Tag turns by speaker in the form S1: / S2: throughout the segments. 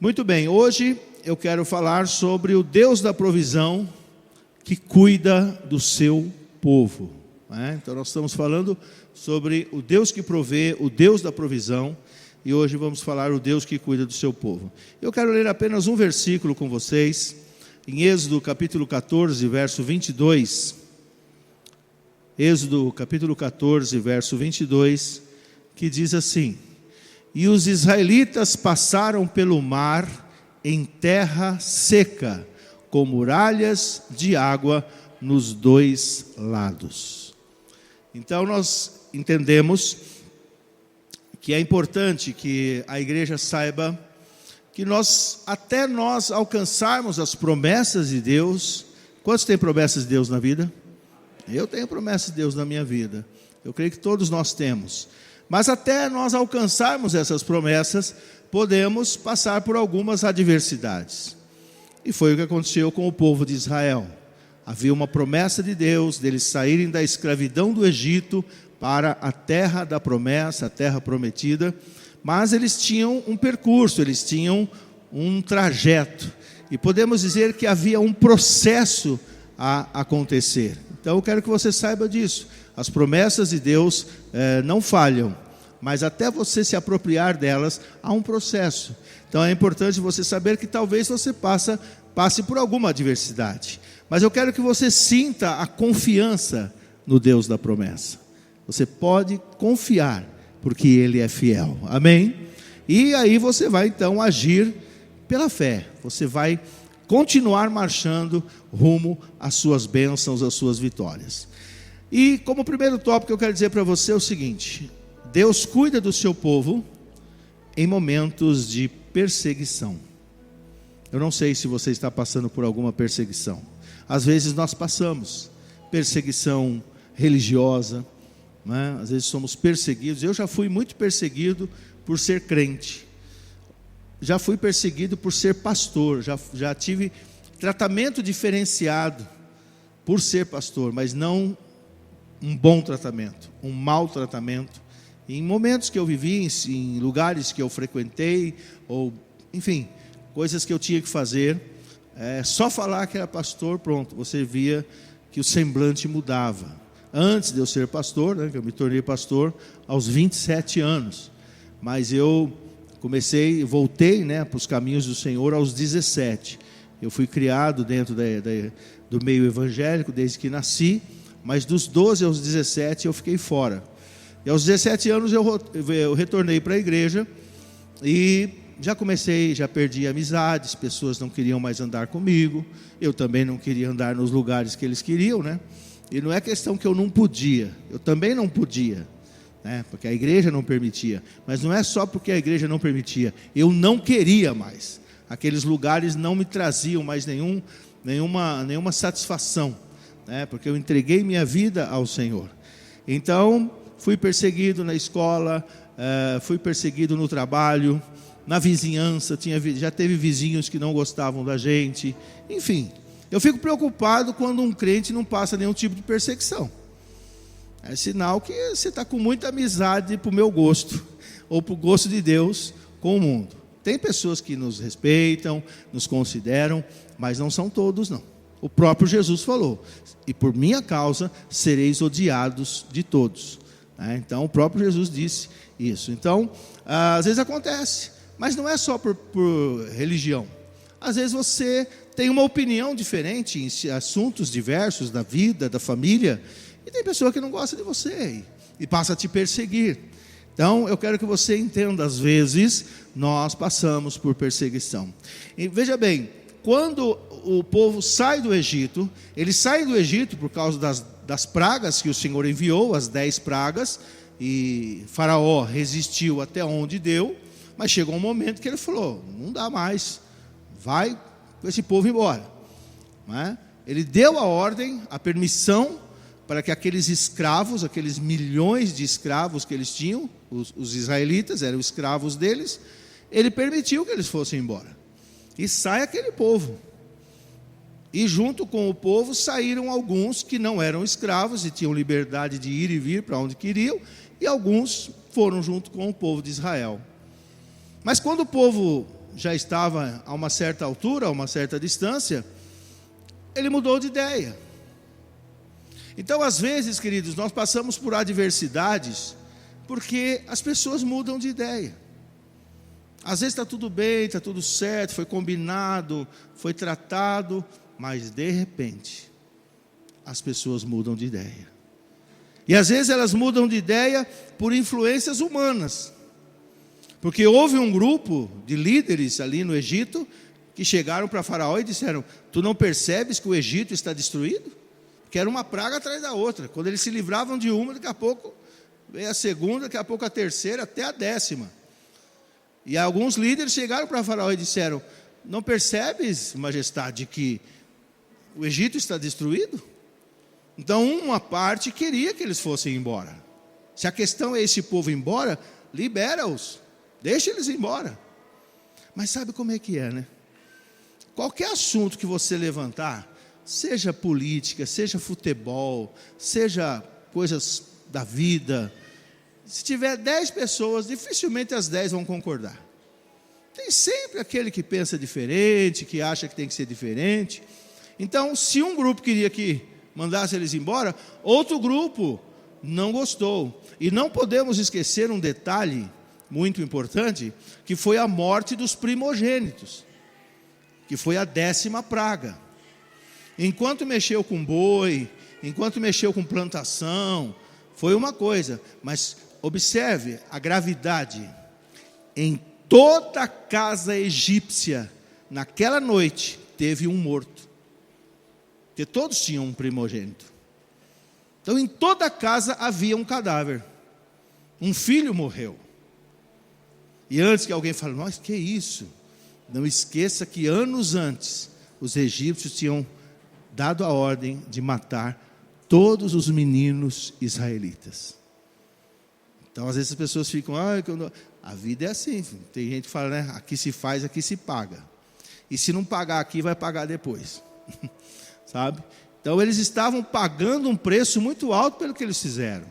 S1: Muito bem, hoje eu quero falar sobre o Deus da provisão que cuida do seu povo, né? Então nós estamos falando sobre o Deus que provê, o Deus da provisão, e hoje vamos falar o Deus que cuida do seu povo. Eu quero ler apenas um versículo com vocês, em Êxodo capítulo 14, verso 22. Êxodo capítulo 14, verso 22, que diz assim: E os israelitas passaram pelo mar em terra seca, com muralhas de água nos dois lados. Então nós entendemos que é importante que a igreja saiba que até nós alcançarmos as promessas de Deus. Quantos têm promessas de Deus na vida? Eu tenho promessas de Deus na minha vida. Eu creio que todos nós temos. Mas até nós alcançarmos essas promessas, podemos passar por algumas adversidades. E foi o que aconteceu com o povo de Israel. Havia uma promessa de Deus, deles saírem da escravidão do Egito para a terra da promessa, a terra prometida. Mas eles tinham um percurso, eles tinham um trajeto. E podemos dizer que havia um processo a acontecer. Então eu quero que você saiba disso. As promessas de Deus não falham, mas até você se apropriar delas, há um processo. Então é importante você saber que talvez você passe por alguma adversidade. Mas eu quero que você sinta a confiança no Deus da promessa. Você pode confiar, porque Ele é fiel. Amém? E aí você vai então agir pela fé. Você vai continuar marchando rumo às suas bênçãos, às suas vitórias. E como primeiro tópico eu quero dizer para você o seguinte: Deus cuida do seu povo em momentos de perseguição. Eu não sei se você está passando por alguma perseguição. Às vezes nós passamos perseguição religiosa, né? Às vezes somos perseguidos. Eu já fui muito perseguido por ser crente. Já fui perseguido por ser pastor. Já tive tratamento diferenciado por ser pastor, mas não um bom tratamento, um mau tratamento. Em momentos que eu vivi, em lugares que eu frequentei, ou enfim, coisas que eu tinha que fazer, só falar que era pastor, pronto, você via que o semblante mudava. Antes de eu ser pastor, né, que eu me tornei pastor aos 27 anos, mas eu voltei, né, para os caminhos do Senhor aos 17. Eu fui criado dentro do meio evangélico desde que nasci, mas dos 12 aos 17 eu fiquei fora. E aos 17 anos eu retornei para a igreja e já perdi amizades, pessoas não queriam mais andar comigo, eu também não queria andar nos lugares que eles queriam, né? E não é questão que eu não podia, eu também não podia, né? Porque a igreja não permitia, mas não é só porque a igreja não permitia, eu não queria mais. Aqueles lugares não me traziam mais nenhuma satisfação, né? Porque eu entreguei minha vida ao Senhor. Então fui perseguido na escola, fui perseguido no trabalho, na vizinhança, já teve vizinhos que não gostavam da gente, enfim. Eu fico preocupado quando um crente não passa nenhum tipo de perseguição. É sinal que você está com muita amizade para o meu gosto, ou para o gosto de Deus com o mundo. Tem pessoas que nos respeitam, nos consideram, mas não são todos não. O próprio Jesus falou: e por minha causa sereis odiados de todos. Então o próprio Jesus disse isso. Então às vezes acontece, mas não é só por religião. Às vezes você tem uma opinião diferente em assuntos diversos da vida, da família, e tem pessoa que não gosta de você e passa a te perseguir. Então eu quero que você entenda, às vezes nós passamos por perseguição. E veja bem, quando o povo sai do Egito, eles saem do Egito por causa das pragas que o Senhor enviou, as 10 pragas, e Faraó resistiu até onde deu, mas chegou um momento que ele falou: não dá mais, vai com esse povo embora, né? Ele deu a ordem, a permissão, para que aqueles escravos, aqueles milhões de escravos que eles tinham, os israelitas eram escravos deles, ele permitiu que eles fossem embora. E sai aquele povo. E junto com o povo saíram alguns que não eram escravos e tinham liberdade de ir e vir para onde queriam, e alguns foram junto com o povo de Israel. Mas quando o povo já estava a uma certa altura, a uma certa distância, ele mudou de ideia. Então, às vezes, queridos, nós passamos por adversidades porque as pessoas mudam de ideia. Às vezes está tudo bem, está tudo certo, foi combinado, foi tratado, mas de repente as pessoas mudam de ideia. E às vezes elas mudam de ideia por influências humanas. Porque houve um grupo de líderes ali no Egito que chegaram para Faraó e disseram: tu não percebes que o Egito está destruído? Que era uma praga atrás da outra. Quando eles se livravam de uma, daqui a pouco veio a segunda, daqui a pouco a terceira, até a 10ª. E alguns líderes chegaram para Faraó e disseram: não percebes, majestade, que o Egito está destruído? Então uma parte queria que eles fossem embora. Se a questão é esse povo ir embora, libera-os, deixa eles ir embora. Mas sabe como é que é, né? Qualquer assunto que você levantar, seja política, seja futebol, seja coisas da vida, se tiver 10 pessoas, dificilmente as 10 vão concordar. Tem sempre aquele que pensa diferente, que acha que tem que ser diferente. Então, se um grupo queria que mandasse eles embora, outro grupo não gostou. E não podemos esquecer um detalhe muito importante, que foi a morte dos primogênitos, que foi a 10ª praga. Enquanto mexeu com boi, enquanto mexeu com plantação, foi uma coisa, mas observe a gravidade. Em toda a casa egípcia, naquela noite, teve um morto. Porque todos tinham um primogênito. Então, em toda a casa havia um cadáver. Um filho morreu. E antes que alguém fale: nossa, que isso? Não esqueça que anos antes, os egípcios tinham dado a ordem de matar todos os meninos israelitas. Então, às vezes as pessoas ficam: a vida é assim. Tem gente que fala, né? Aqui se faz, aqui se paga. E se não pagar aqui, vai pagar depois. Sabe? Então eles estavam pagando um preço muito alto pelo que eles fizeram.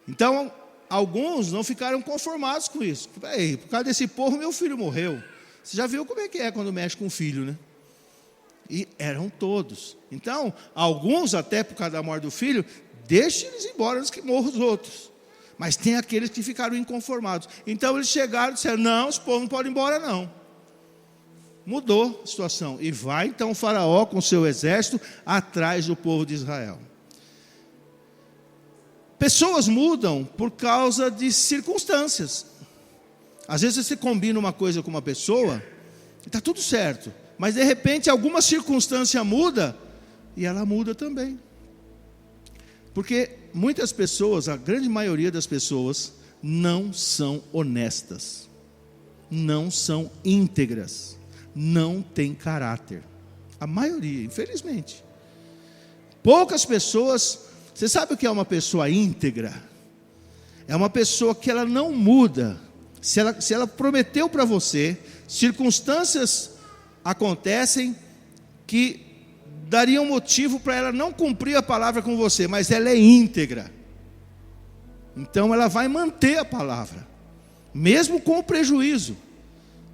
S1: Então alguns não ficaram conformados com isso. Por causa desse povo, meu filho morreu. Você já viu como é que é quando mexe com o filho, né? E eram todos. Então alguns, até por causa da morte do filho, deixem eles embora antes que morram os outros. Mas tem aqueles que ficaram inconformados. Então eles chegaram e disseram: não, esse povo não pode ir embora não. Mudou a situação. E vai então o Faraó com seu exército atrás do povo de Israel. Pessoas mudam por causa de circunstâncias. Às vezes você combina uma coisa com uma pessoa e está tudo certo, mas de repente alguma circunstância muda e ela muda também. Porque muitas pessoas, a grande maioria das pessoas, não são honestas, não são íntegras, não tem caráter. A maioria, infelizmente. Poucas pessoas. Você sabe o que é uma pessoa íntegra? É uma pessoa que ela não muda. Se ela prometeu para você, circunstâncias acontecem que dariam motivo para ela não cumprir a palavra com você, mas ela é íntegra. Então ela vai manter a palavra, mesmo com o prejuízo.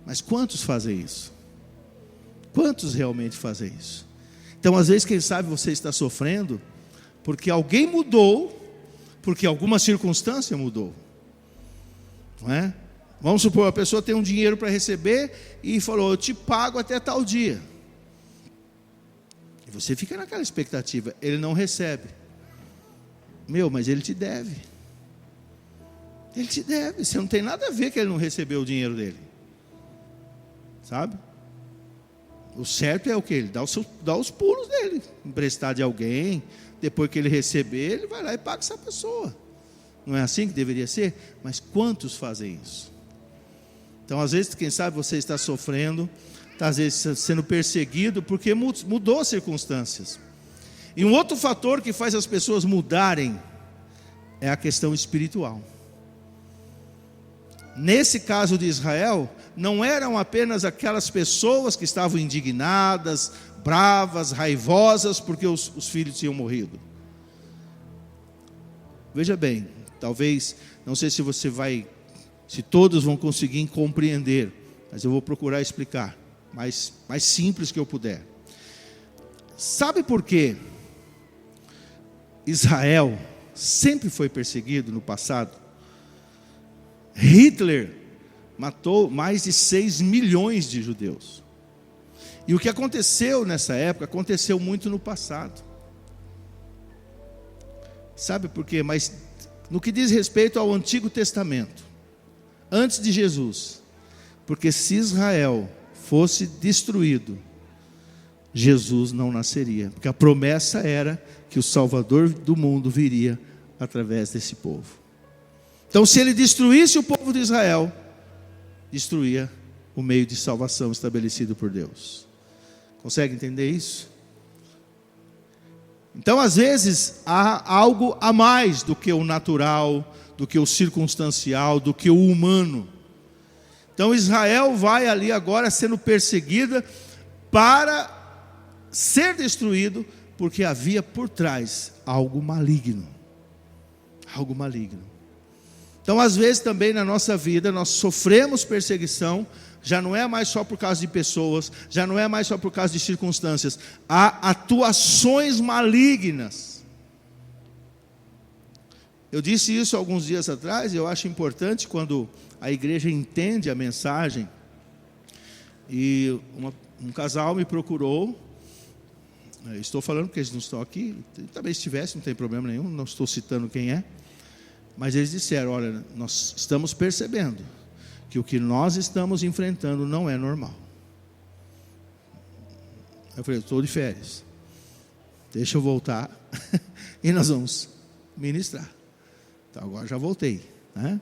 S1: Mas quantos fazem isso? Quantos realmente fazem isso? Então, às vezes, quem sabe você está sofrendo porque alguém mudou, porque alguma circunstância mudou, não é? Vamos supor, a pessoa tem um dinheiro para receber e falou: eu te pago até tal dia. E você fica naquela expectativa, ele não recebe. Mas ele te deve. Ele te deve, você não tem nada a ver que ele não recebeu o dinheiro dele. Sabe? O certo é o que? Ele dá os pulos dele, emprestar de alguém, depois que ele receber, ele vai lá e paga essa pessoa. Não é assim que deveria ser? Mas quantos fazem isso? Então, às vezes, quem sabe você está sofrendo, está às vezes sendo perseguido, porque mudou as circunstâncias. E um outro fator que faz as pessoas mudarem é a questão espiritual. Nesse caso de Israel, não eram apenas aquelas pessoas que estavam indignadas, bravas, raivosas, porque os filhos tinham morrido. Veja bem, talvez, não sei se todos vão conseguir compreender, mas eu vou procurar explicar mais simples que eu puder. Sabe por quê Israel sempre foi perseguido no passado? Hitler matou mais de 6 milhões de judeus. E o que aconteceu nessa época, aconteceu muito no passado. Sabe por quê? Mas no que diz respeito ao Antigo Testamento, antes de Jesus, porque se Israel fosse destruído, Jesus não nasceria, porque a promessa era que o Salvador do mundo viria através desse povo. Então, se ele destruísse o povo de Israel, destruía o meio de salvação estabelecido por Deus. Consegue entender isso? Então, às vezes, há algo a mais do que o natural, do que o circunstancial, do que o humano. Então, Israel vai ali agora sendo perseguida para ser destruído, porque havia por trás algo maligno. Algo maligno. Então, às vezes também na nossa vida, nós sofremos perseguição, já não é mais só por causa de pessoas, já não é mais só por causa de circunstâncias, há atuações malignas. Eu disse isso alguns dias atrás, e eu acho importante quando a igreja entende a mensagem. E um casal me procurou, estou falando porque eles não estão aqui, talvez estivesse, não tem problema nenhum, não estou citando quem é, mas eles disseram: olha, nós estamos percebendo que o que nós estamos enfrentando não é normal. Eu falei: eu estou de férias, deixa eu voltar e nós vamos ministrar. Então agora já voltei, né?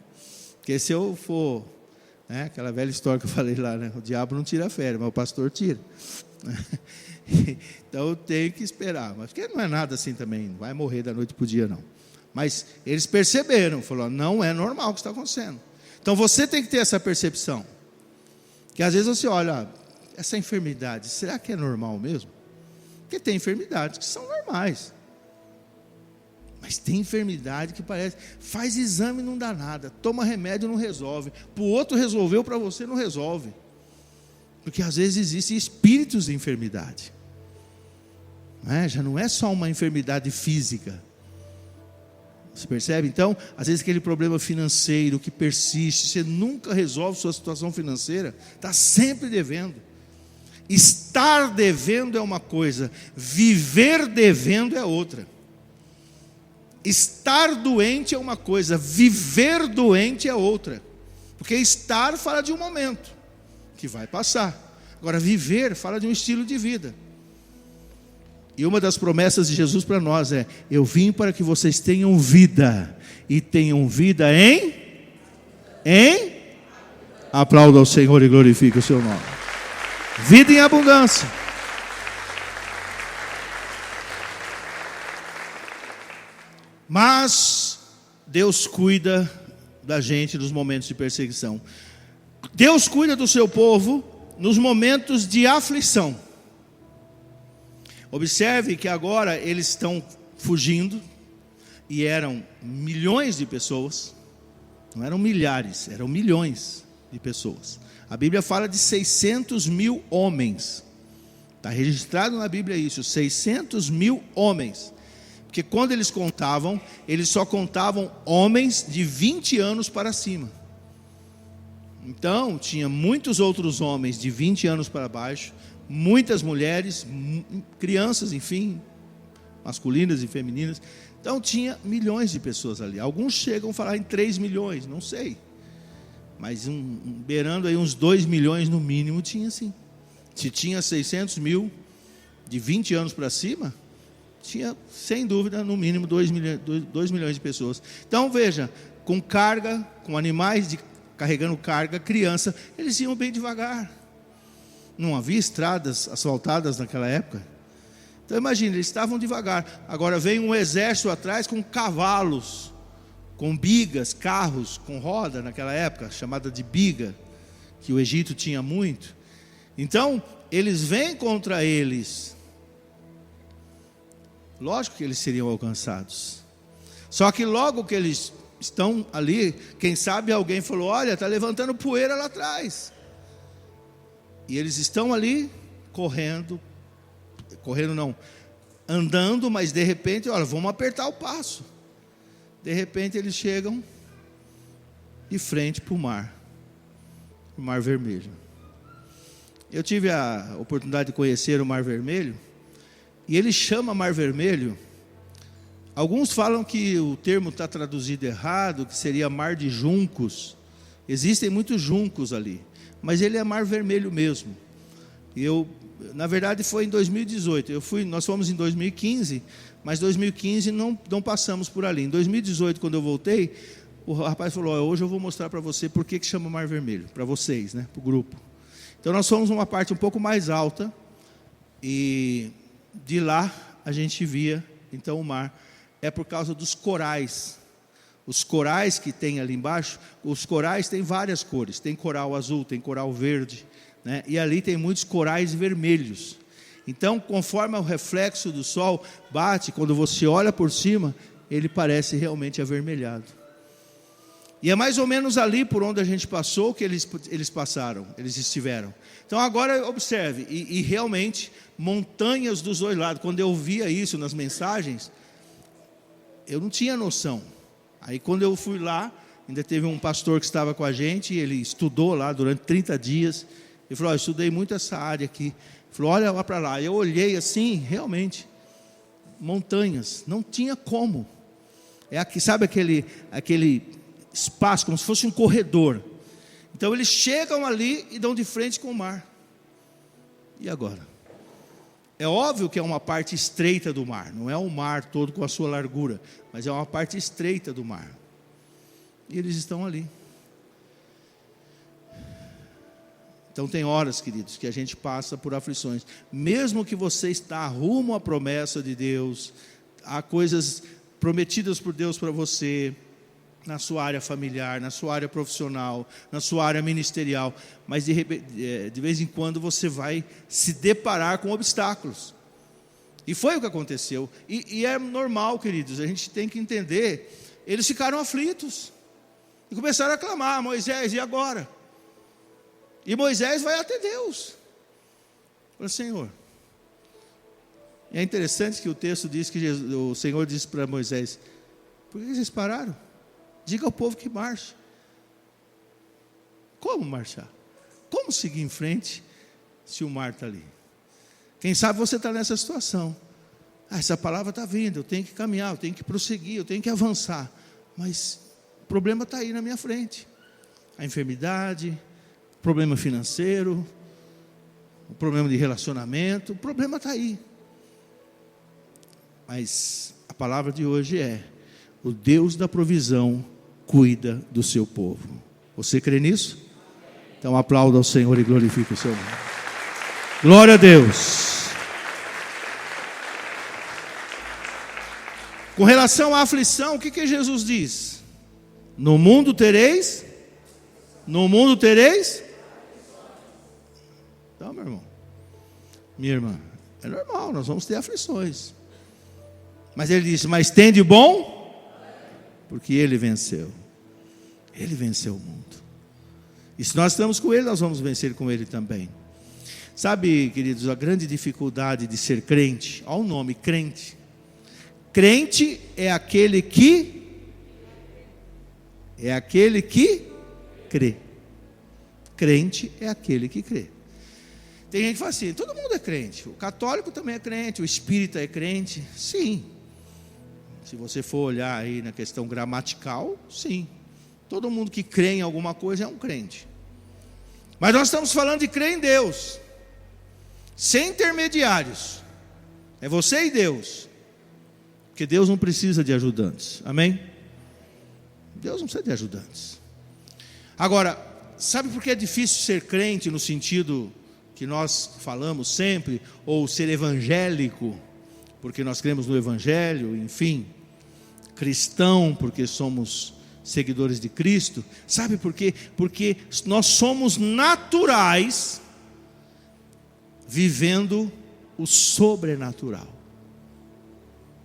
S1: Porque se eu for, né, aquela velha história que eu falei lá, né, o diabo não tira férias, mas o pastor tira. Então eu tenho que esperar, mas porque não é nada assim também, não vai morrer da noite para o dia não. Mas eles perceberam, falaram: não é normal o que está acontecendo. Então você tem que ter essa percepção, que às vezes você olha, essa enfermidade, será que é normal mesmo? Porque tem enfermidades que são normais, mas tem enfermidade que parece, faz exame e não dá nada, toma remédio e não resolve, para o outro resolveu, para você não resolve, porque às vezes existem espíritos de enfermidade, já não é só uma enfermidade física. Você percebe? Então, às vezes aquele problema financeiro que persiste, você nunca resolve sua situação financeira, está sempre devendo. Estar devendo é uma coisa, viver devendo é outra. Estar doente é uma coisa, viver doente é outra. Porque estar fala de um momento, que vai passar. Agora, viver fala de um estilo de vida. E uma das promessas de Jesus para nós é: eu vim para que vocês tenham vida, e tenham vida aplauda ao Senhor e glorifique o seu nome. Vida em abundância. Mas Deus cuida da gente nos momentos de perseguição. Deus cuida do seu povo nos momentos de aflição. Observe que agora eles estão fugindo, e eram milhões de pessoas, não eram milhares, eram milhões de pessoas. A Bíblia fala de 600 mil homens, está registrado na Bíblia isso, 600 mil homens, porque quando eles contavam, eles só contavam homens de 20 anos para cima. Então, tinha muitos outros homens de 20 anos para baixo, muitas mulheres, crianças, enfim, masculinas e femininas. Então tinha milhões de pessoas ali. Alguns chegam a falar em 3 milhões, não sei. Mas beirando aí uns 2 milhões no mínimo tinha sim. Se tinha 600 mil de 20 anos para cima, tinha sem dúvida no mínimo 2 milhões de pessoas. Então veja, com carga, com animais carregando carga, criança, eles iam bem devagar. Não havia estradas asfaltadas naquela época. Então imagine, eles estavam devagar. Agora vem um exército atrás com cavalos, com bigas, carros com roda naquela época, chamada de biga, que o Egito tinha muito. Então eles vêm contra eles. Lógico que eles seriam alcançados. Só que logo que eles estão ali, quem sabe alguém falou: olha, está levantando poeira lá atrás. E eles estão ali correndo não, andando, mas de repente, olha, vamos apertar o passo. De repente eles chegam de frente para o Mar Vermelho. Eu tive a oportunidade de conhecer o Mar Vermelho, e ele chama Mar Vermelho. Alguns falam que o termo está traduzido errado, que seria Mar de Juncos. Existem muitos juncos ali, mas ele é Mar Vermelho mesmo. E na verdade foi em 2018, nós fomos em 2015, mas 2015 não passamos por ali. Em 2018, quando eu voltei, o rapaz falou: hoje eu vou mostrar para você por que chama Mar Vermelho, para vocês, né, para o grupo. Então nós fomos numa parte um pouco mais alta, e de lá a gente via então o mar. É por causa dos corais. Os corais que tem ali embaixo, os corais têm várias cores. Tem coral azul, tem coral verde, né? E ali tem muitos corais vermelhos. Então, conforme o reflexo do sol bate, quando você olha por cima, ele parece realmente avermelhado. E é mais ou menos ali por onde a gente passou que eles passaram, eles estiveram. Então agora observe, e realmente montanhas dos dois lados. Quando eu via isso nas mensagens, eu não tinha noção. Aí quando eu fui lá, ainda teve um pastor que estava com a gente, ele estudou lá durante 30 dias. Ele falou: eu estudei muito essa área aqui. Ele falou: olha lá para lá. Eu olhei assim, realmente, montanhas, não tinha como. É aqui, sabe aquele espaço, como se fosse um corredor. Então eles chegam ali e dão de frente com o mar. E agora? É óbvio que é uma parte estreita do mar, não é o mar todo com a sua largura, mas é uma parte estreita do mar. E eles estão ali. Então tem horas, queridos, que a gente passa por aflições. Mesmo que você está rumo à promessa de Deus, há coisas prometidas por Deus para você, na sua área familiar, na sua área profissional, na sua área ministerial, mas de vez em quando você vai se deparar com obstáculos. E foi o que aconteceu. E é normal, queridos, a gente tem que entender. Eles ficaram aflitos e começaram a clamar: Moisés, e agora? E Moisés vai até Deus. Falei: Senhor. E é interessante que o texto diz que o Senhor disse para Moisés: por que vocês pararam? Diga ao povo que marche. Como marchar? Como seguir em frente se o mar está ali? Quem sabe você está nessa situação. Essa palavra está vindo, eu tenho que caminhar, eu tenho que prosseguir, eu tenho que avançar. Mas o problema está aí na minha frente. A enfermidade, o problema financeiro, o problema de relacionamento, o problema está aí. Mas a palavra de hoje é: o Deus da provisão cuida do seu povo. Você crê nisso? Então aplauda ao Senhor e glorifique o seu nome. Glória a Deus. Com relação à aflição, o que Jesus diz? No mundo tereis. Então, meu irmão, minha irmã, é normal, nós vamos ter aflições. Mas ele disse: mas tem de bom, porque ele venceu. Ele venceu o mundo. E se nós estamos com ele, nós vamos vencer com ele também. Sabe, queridos, a grande dificuldade de ser crente, olha o nome, crente. Crente é aquele que crê. Crente é aquele que crê. Tem gente que fala assim: todo mundo é crente. O católico também é crente, o espírita é crente. Sim. Se você for olhar aí na questão gramatical, sim. Todo mundo que crê em alguma coisa é um crente. Mas nós estamos falando de crer em Deus, sem intermediários. É você e Deus. Porque Deus não precisa de ajudantes. Amém? Deus não precisa de ajudantes. Agora, sabe por que é difícil ser crente no sentido que nós falamos sempre, ou ser evangélico, porque nós cremos no Evangelho, enfim, cristão, porque somos seguidores de Cristo? Sabe por quê? Porque nós somos naturais, vivendo o sobrenatural,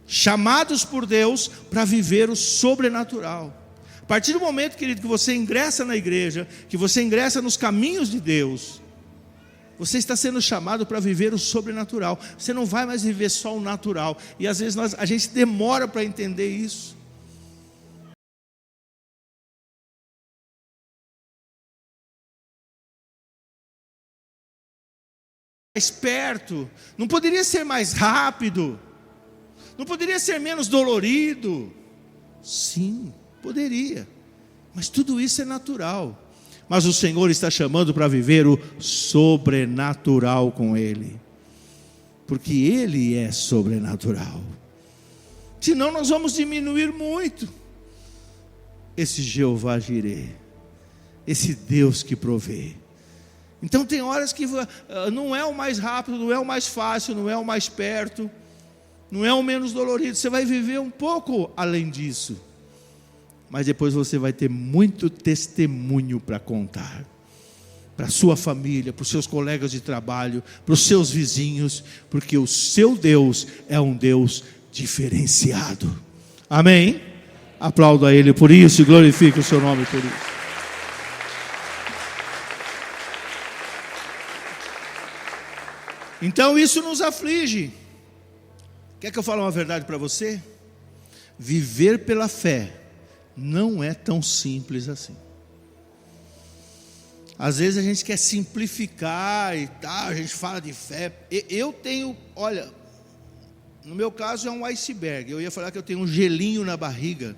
S1: chamados por Deus para viver o sobrenatural. A partir do momento, querido, que você ingressa na igreja, que você ingressa nos caminhos de Deus, Você está sendo chamado para viver o sobrenatural. Você não vai mais viver só o natural. E às vezes a gente demora para entender isso. Mais perto, não poderia ser mais rápido, não poderia ser menos dolorido? Sim, poderia, mas tudo isso é natural. Mas o Senhor está chamando para viver o sobrenatural com Ele, porque Ele é sobrenatural. Senão nós vamos diminuir muito esse Jeová Jireh, esse Deus que provê. Então tem horas que não é o mais rápido, não é o mais fácil, não é o mais perto, não é o menos dolorido. Você vai viver um pouco além disso, mas depois você vai ter muito testemunho para contar, para a sua família, para os seus colegas de trabalho, para os seus vizinhos, porque o seu Deus é um Deus diferenciado. Amém? Aplauda a Ele por isso e glorifique o seu nome por isso. Então isso nos aflige. Quer que eu fale uma verdade para você? Viver pela fé não é tão simples assim. Às vezes a gente quer simplificar e tal, a gente fala de fé. Eu tenho, olha, no meu caso é um iceberg. Eu ia falar que eu tenho um gelinho na barriga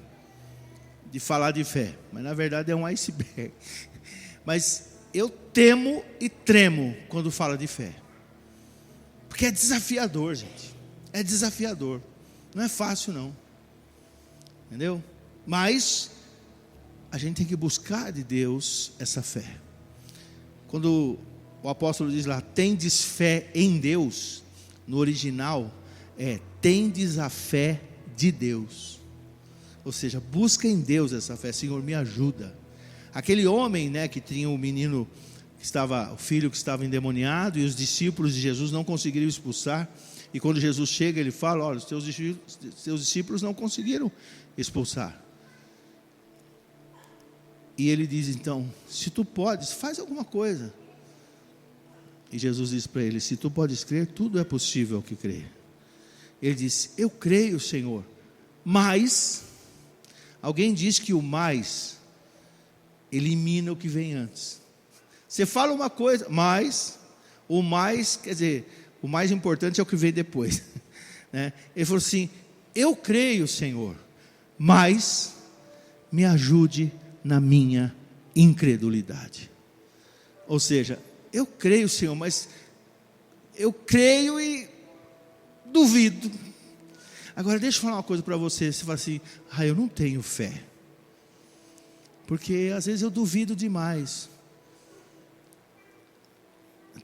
S1: de falar de fé, mas na verdade é um iceberg. Mas eu temo e tremo quando fala de fé. Porque é desafiador, gente. É desafiador. Não é fácil, não. Entendeu? Mas a gente tem que buscar de Deus essa fé. Quando o apóstolo diz lá, tendes fé em Deus, no original é, tendes a fé de Deus. Ou seja, busca em Deus essa fé. Senhor, me ajuda. Aquele homem, né, que tinha um menino... o filho que estava endemoniado, e os discípulos de Jesus não conseguiram expulsar, e quando Jesus chega ele fala, olha, os teus discípulos não conseguiram expulsar, e ele diz então, se tu podes, faz alguma coisa, e Jesus diz para ele, se tu podes crer, tudo é possível ao que crê. Ele diz, eu creio, Senhor, mas, alguém diz que o mais elimina o que vem antes. Você fala uma coisa, mas o mais, quer dizer, o mais importante é o que vem depois, né? Ele falou assim, eu creio, Senhor, mas me ajude na minha incredulidade. Ou seja, eu creio, Senhor, mas eu creio e duvido. Agora deixa eu falar uma coisa para você. Você fala assim, eu não tenho fé, porque às vezes eu duvido demais.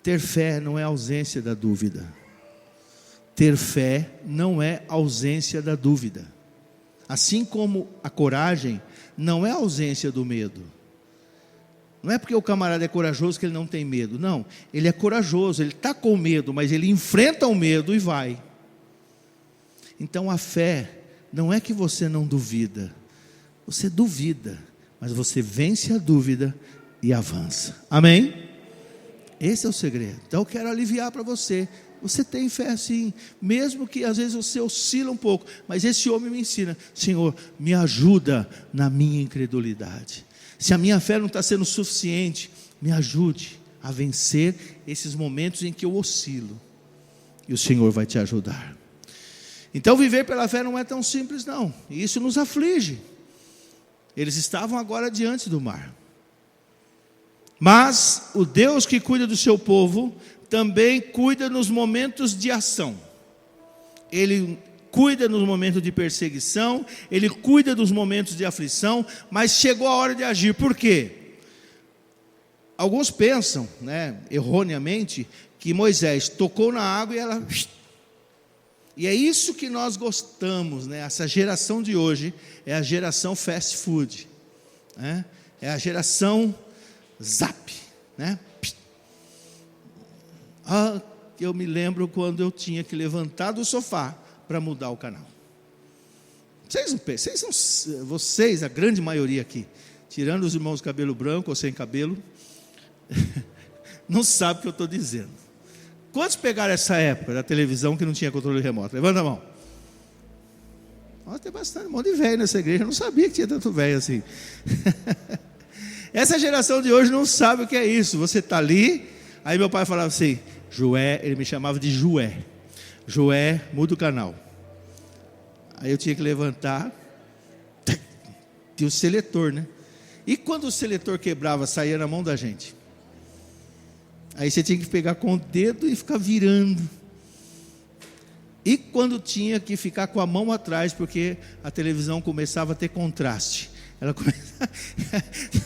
S1: Ter fé não é ausência da dúvida. Ter fé não é ausência da dúvida. Assim como a coragem não é ausência do medo. Não é porque o camarada é corajoso que ele não tem medo. Não, ele é corajoso, ele está com medo, mas ele enfrenta o medo e vai. Então a fé não é que você não duvida. Você duvida, mas você vence a dúvida e avança. Amém? Esse é o segredo. Então eu quero aliviar para você. Você tem fé sim, mesmo que às vezes você oscila um pouco, mas esse homem me ensina, Senhor, me ajuda na minha incredulidade. Se a minha fé não está sendo suficiente, me ajude a vencer esses momentos em que eu oscilo, e o Senhor vai te ajudar. Então viver pela fé não é tão simples não, e isso nos aflige. Eles estavam agora diante do mar, mas o Deus que cuida do seu povo também cuida nos momentos de ação. Ele cuida nos momentos de perseguição, Ele cuida dos momentos de aflição, mas chegou a hora de agir. Por quê? Alguns pensam, erroneamente, que Moisés tocou na água e ela... E é isso que nós gostamos, essa geração de hoje é a geração fast food, é a geração zap, eu me lembro quando eu tinha que levantar do sofá para mudar o canal. Vocês, a grande maioria aqui, tirando os irmãos cabelo branco ou sem cabelo, não sabe o que eu estou dizendo. Quantos pegaram essa época da televisão que não tinha controle remoto? Levanta a mão. Nossa, tem bastante, um monte de velho nessa igreja. Eu não sabia que tinha tanto velho assim. Essa geração de hoje não sabe o que é isso. Você está ali, aí meu pai falava assim, Joé, ele me chamava de Joé. Joé, muda o canal. Aí eu tinha que levantar, tinha o seletor, né? E quando o seletor quebrava, saía na mão da gente. Aí você tinha que pegar com o dedo e ficar virando. E quando tinha que ficar com a mão atrás, porque a televisão começava a ter contraste. Ela começava...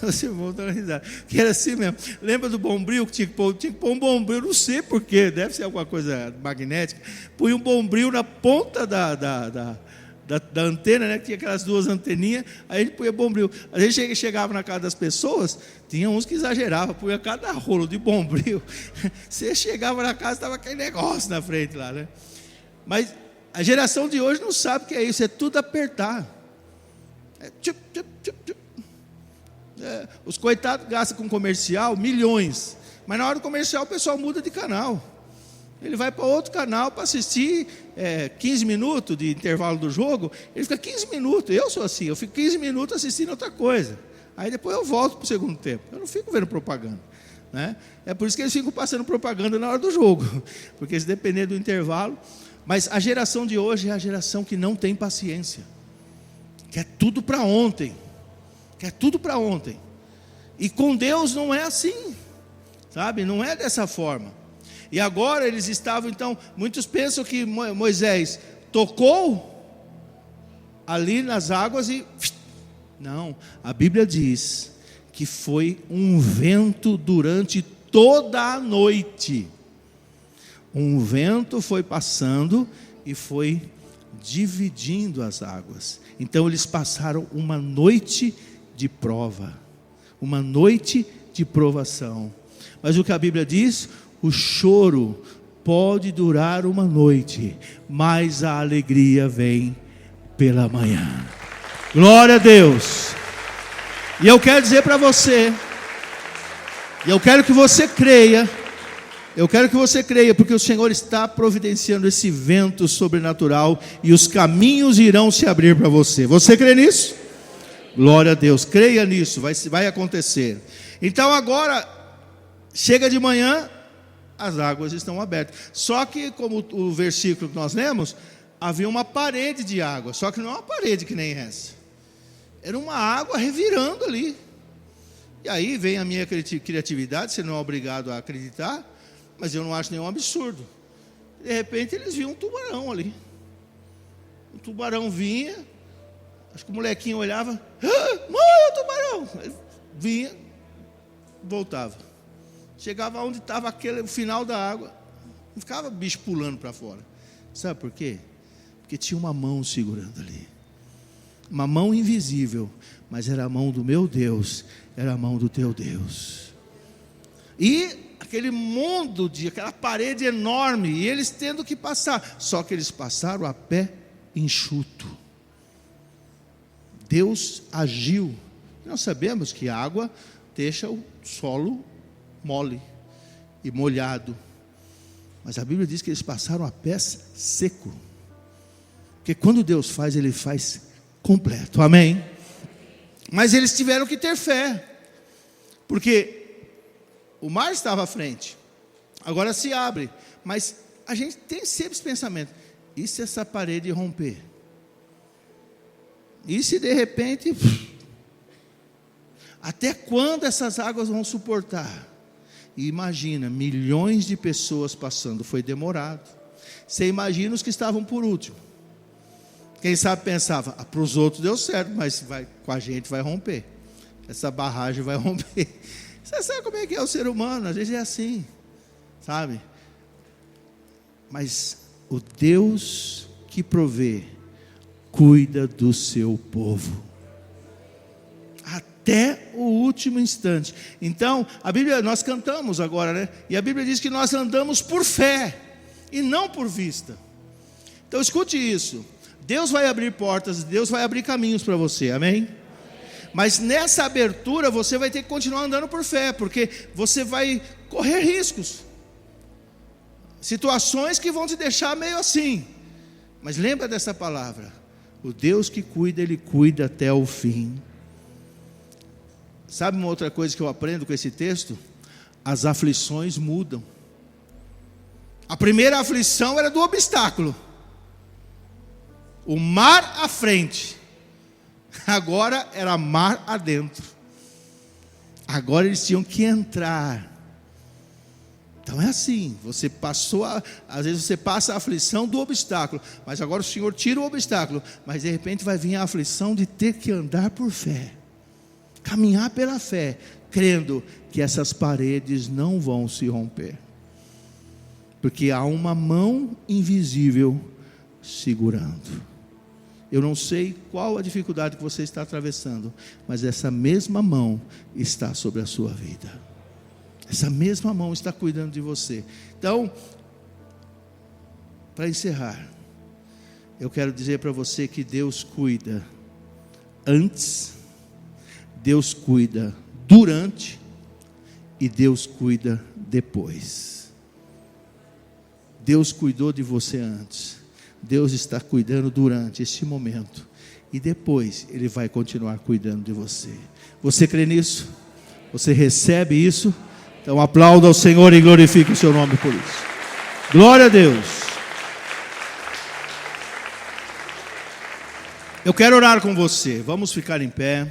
S1: Você volta a risada. Que era assim mesmo. Lembra do bombril que tinha que pôr? Tinha que pôr um bombril, não sei porquê, deve ser alguma coisa magnética. Põe um bombril na ponta da antena, né? Tinha aquelas duas anteninhas, aí ele punha bombril. A gente chegava na casa das pessoas, tinha uns que exageravam, punha cada rolo de bombril. Você chegava na casa, estava aquele negócio na frente lá, né? Mas a geração de hoje não sabe o que é isso, é tudo apertar. Os coitados gastam com comercial milhões, mas na hora do comercial o pessoal muda de canal. Ele vai para outro canal para assistir 15 minutos de intervalo do jogo. Ele fica 15 minutos, eu sou assim, eu fico 15 minutos assistindo outra coisa. Aí depois eu volto para o segundo tempo. Eu não fico vendo propaganda, né? É por isso que eles ficam passando propaganda na hora do jogo, porque se depender do intervalo. Mas a geração de hoje é a geração que não tem paciência, quer tudo para ontem, quer tudo para ontem. E com Deus não é assim, sabe? Não é dessa forma. E agora eles estavam, então, muitos pensam que Moisés tocou ali nas águas e... Não, a Bíblia diz que foi um vento durante toda a noite. Um vento foi passando e foi dividindo as águas. Então eles passaram uma noite de prova, uma noite de provação. Mas o que a Bíblia diz? O choro pode durar uma noite, mas a alegria vem pela manhã. Glória a Deus. E eu quero dizer para você, e eu quero que você creia, porque o Senhor está providenciando esse vento sobrenatural e os caminhos irão se abrir para você. Você crê nisso? Glória a Deus, creia nisso, vai acontecer. Então agora, chega de manhã, as águas estão abertas. Só que, como o versículo que nós lemos, havia uma parede de água. Só que não é uma parede que nem essa. Era uma água revirando ali. E aí vem a minha criatividade, você não é obrigado a acreditar, mas eu não acho nenhum absurdo. De repente eles viam um tubarão ali. O tubarão vinha, acho que o molequinho olhava, mãe, o tubarão! Ele vinha, voltava. Chegava onde estava o final da água, não ficava bicho pulando para fora. Sabe por quê? Porque tinha uma mão segurando ali. Uma mão invisível, mas era a mão do meu Deus, era a mão do teu Deus. E aquele mundo, aquela parede enorme, e eles tendo que passar, só que eles passaram a pé enxuto. Deus agiu. Nós sabemos que a água deixa o solo mole e molhado, mas a Bíblia diz que eles passaram a pé seco, porque quando Deus faz, Ele faz completo, amém? Mas eles tiveram que ter fé, porque o mar estava à frente, agora se abre, mas a gente tem sempre esse pensamento, e se essa parede romper? E se de repente, até quando essas águas vão suportar? E imagina, milhões de pessoas passando, foi demorado. Você imagina os que estavam por último. Quem sabe pensava, para os outros deu certo, mas com a gente vai romper. Essa barragem vai romper. Você sabe como é que é o ser humano, às vezes é assim, sabe? Mas o Deus que provê, cuida do seu povo. Até o último instante. Então, a Bíblia, nós cantamos agora, né? E a Bíblia diz que nós andamos por fé e não por vista. Então escute isso. Deus vai abrir portas, Deus vai abrir caminhos para você, amém? Mas nessa abertura você vai ter que continuar andando por fé, porque você vai correr riscos, situações que vão te deixar meio assim. Mas lembra dessa palavra: o Deus que cuida, Ele cuida até o fim. Sabe uma outra coisa que eu aprendo com esse texto? As aflições mudam. A primeira aflição era do obstáculo, o mar à frente. Agora era mar adentro. Agora eles tinham que entrar. Então é assim, você passou, às vezes você passa a aflição do obstáculo, mas agora o Senhor tira o obstáculo, mas de repente vai vir a aflição de ter que andar por fé, caminhar pela fé, crendo que essas paredes não vão se romper, porque há uma mão invisível segurando. Eu não sei qual a dificuldade que você está atravessando, mas essa mesma mão está sobre a sua vida. Essa mesma mão está cuidando de você. Então, para encerrar, eu quero dizer para você que Deus cuida antes, Deus cuida durante e Deus cuida depois. Deus cuidou de você antes, Deus está cuidando durante este momento, e depois Ele vai continuar cuidando de você. Você crê nisso? Você recebe isso? Então aplauda ao Senhor e glorifique o seu nome por isso. Glória a Deus. Eu quero orar com você. Vamos ficar em pé.